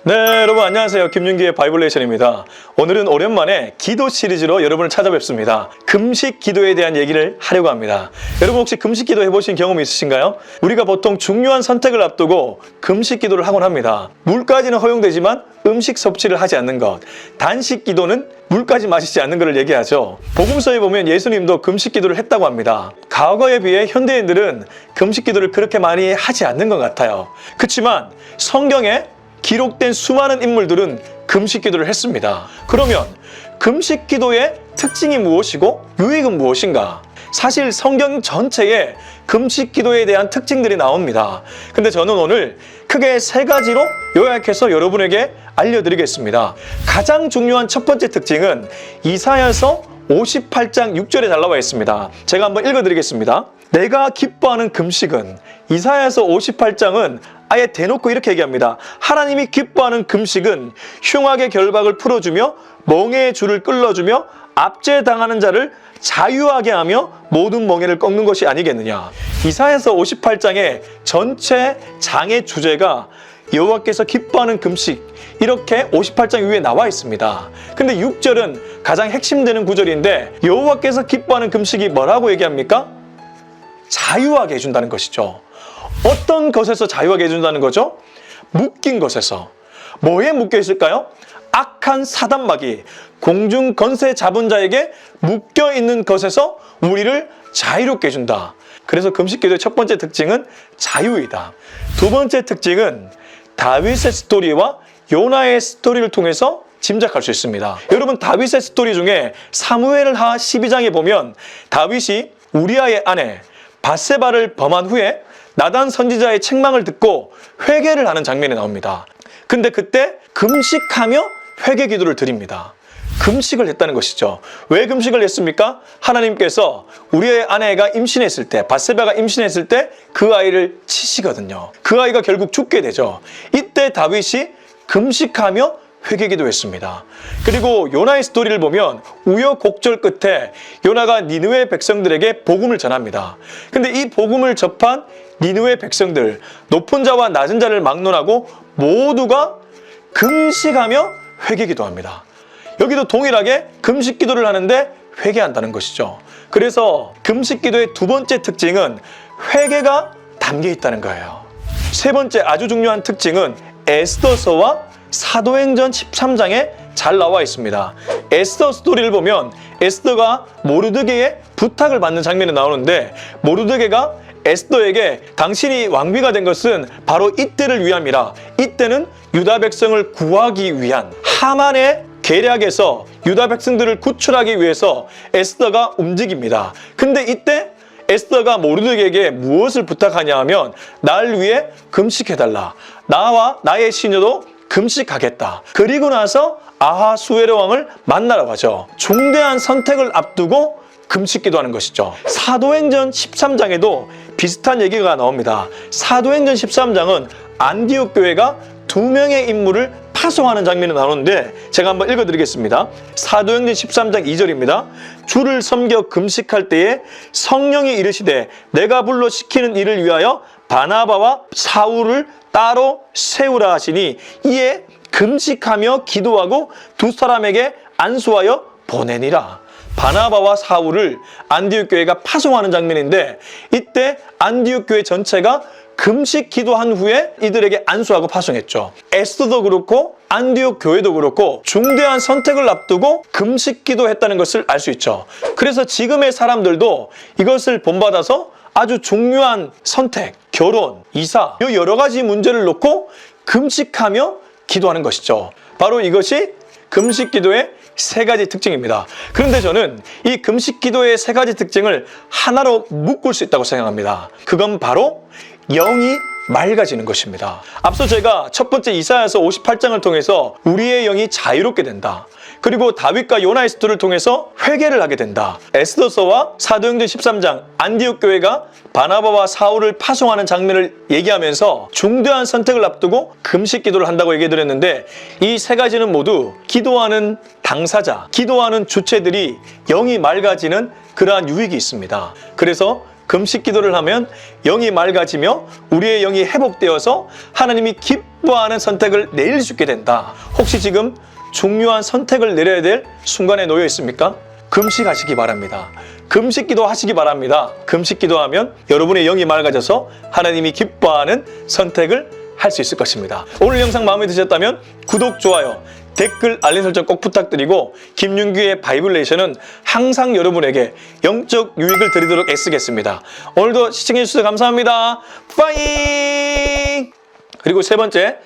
네, 여러분 안녕하세요. 김윤기의 바이블 레이션입니다. 오늘은 오랜만에 기도 시리즈로 여러분을 찾아뵙습니다. 금식 기도에 대한 얘기를 하려고 합니다. 여러분 혹시 금식 기도 해보신 경험 있으신가요? 우리가 보통 중요한 선택을 앞두고 금식 기도를 하곤 합니다. 물까지는 허용되지만 음식 섭취를 하지 않는 것, 단식 기도는 물까지 마시지 않는 것을 얘기하죠. 복음서에 보면 예수님도 금식 기도를 했다고 합니다. 과거에 비해 현대인들은 금식 기도를 그렇게 많이 하지 않는 것 같아요. 그렇지만 성경에 기록된 수많은 인물들은 금식 기도를 했습니다. 그러면 금식 기도의 특징이 무엇이고 유익은 무엇인가? 사실 성경 전체에 금식 기도에 대한 특징들이 나옵니다. 근데 저는 오늘 크게 세 가지로 요약해서 여러분에게 알려드리겠습니다. 가장 중요한 첫 번째 특징은 이사야서 58장 6절에 잘 나와 있습니다. 제가 한번 읽어드리겠습니다. 내가 기뻐하는 금식은, 이사야서 58장은 아예 대놓고 이렇게 얘기합니다. 하나님이 기뻐하는 금식은 흉악의 결박을 풀어주며 멍에의 줄을 끌어주며 압제당하는 자를 자유하게 하며 모든 멍에를 꺾는 것이 아니겠느냐. 이사야서 58장의 전체 장의 주제가 여호와께서 기뻐하는 금식, 이렇게 58장 위에 나와 있습니다. 근데 6절은 가장 핵심되는 구절인데 여호와께서 기뻐하는 금식이 뭐라고 얘기합니까? 자유하게 해준다는 것이죠. 어떤 것에서 자유하게 해준다는 거죠? 묶인 것에서. 뭐에 묶여 있을까요? 악한 사단마귀, 공중 건세 잡은 자에게 묶여 있는 것에서 우리를 자유롭게 해준다. 그래서 금식 기도의 첫 번째 특징은 자유이다. 두 번째 특징은 다윗의 스토리와 요나의 스토리를 통해서 짐작할 수 있습니다. 여러분, 다윗의 스토리 중에 사무엘하 12장에 보면 다윗이 우리아의 아내 밧세바를 범한 후에 나단 선지자의 책망을 듣고 회개를 하는 장면이 나옵니다. 근데 그때 금식하며 회개 기도를 드립니다. 금식을 했다는 것이죠. 왜 금식을 했습니까? 하나님께서 우리의 아내가 임신했을 때, 밧세바가 임신했을 때 그 아이를 치시거든요. 그 아이가 결국 죽게 되죠. 이때 다윗이 금식하며 회개 기도했습니다. 그리고 요나의 스토리를 보면 우여곡절 끝에 요나가 니느웨 백성들에게 복음을 전합니다. 근데 이 복음을 접한 니느웨 백성들, 높은 자와 낮은 자를 막론하고 모두가 금식하며 회개 기도합니다. 여기도 동일하게 금식 기도를 하는데 회개한다는 것이죠. 그래서 금식 기도의 두 번째 특징은 회개가 담겨 있다는 거예요. 세 번째 아주 중요한 특징은 에스더서와 사도행전 13장에 잘 나와 있습니다. 에스더 스토리를 보면 에스더가 모르드게의 부탁을 받는 장면이 나오는데, 모르드게가 에스더에게 당신이 왕비가 된 것은 바로 이때를 위함이라, 이때는 유다 백성을 구하기 위한 하만의 계략에서 유다 백성들을 구출하기 위해서 에스더가 움직입니다. 근데 이때 에스더가 모르드게에게 무엇을 부탁하냐 하면, 날 위해 금식해달라. 나와 나의 시녀도 금식하겠다. 그리고 나서 아하수에로 왕을 만나러 가죠. 중대한 선택을 앞두고 금식 기도하는 것이죠. 사도행전 13장에도 비슷한 얘기가 나옵니다. 사도행전 13장은 안디옥 교회가 2명의 인물을 파송하는 장면이 나오는데 제가 한번 읽어드리겠습니다. 사도행전 13장 2절입니다. 주를 섬겨 금식할 때에 성령이 이르시되 내가 불러 시키는 일을 위하여 바나바와 사울을 따로 세우라 하시니 이에 금식하며 기도하고 두 사람에게 안수하여 보내니라. 바나바와 사울을 안디옥 교회가 파송하는 장면인데, 이때 안디옥 교회 전체가 금식 기도한 후에 이들에게 안수하고 파송했죠. 에스더도 그렇고 안디옥 교회도 그렇고 중대한 선택을 앞두고 금식 기도했다는 것을 알 수 있죠. 그래서 지금의 사람들도 이것을 본받아서 아주 중요한 선택, 결혼, 이사, 이 여러 가지 문제를 놓고 금식하며 기도하는 것이죠. 바로 이것이 금식 기도의 세 가지 특징입니다. 그런데 저는 이 금식 기도의 세 가지 특징을 하나로 묶을 수 있다고 생각합니다. 그건 바로 영이 맑아지는 것입니다. 앞서 제가 첫 번째 이사야서 58장을 통해서 우리의 영이 자유롭게 된다. 그리고 다윗과 요나의 스토리를 통해서 회개를 하게 된다. 에스더서와 사도행전 13장 안디옥 교회가 바나바와 사울을 파송하는 장면을 얘기하면서 중대한 선택을 앞두고 금식 기도를 한다고 얘기해드렸는데, 이 세 가지는 모두 기도하는 당사자, 기도하는 주체들이 영이 맑아지는 그러한 유익이 있습니다. 그래서 금식 기도를 하면 영이 맑아지며 우리의 영이 회복되어서 하나님이 기뻐 기뻐하는 선택을 내릴 수 있게 된다. 혹시 지금 중요한 선택을 내려야 될 순간에 놓여 있습니까? 금식하시기 바랍니다. 금식기도 하시기 바랍니다. 금식기도 하면 여러분의 영이 맑아져서 하나님이 기뻐하는 선택을 할 수 있을 것입니다. 오늘 영상 마음에 드셨다면 구독, 좋아요, 댓글, 알림 설정 꼭 부탁드리고 김윤규의 바이블레이션은 항상 여러분에게 영적 유익을 드리도록 애쓰겠습니다. 오늘도 시청해주셔서 감사합니다. 빠잉! 그리고 세 번째,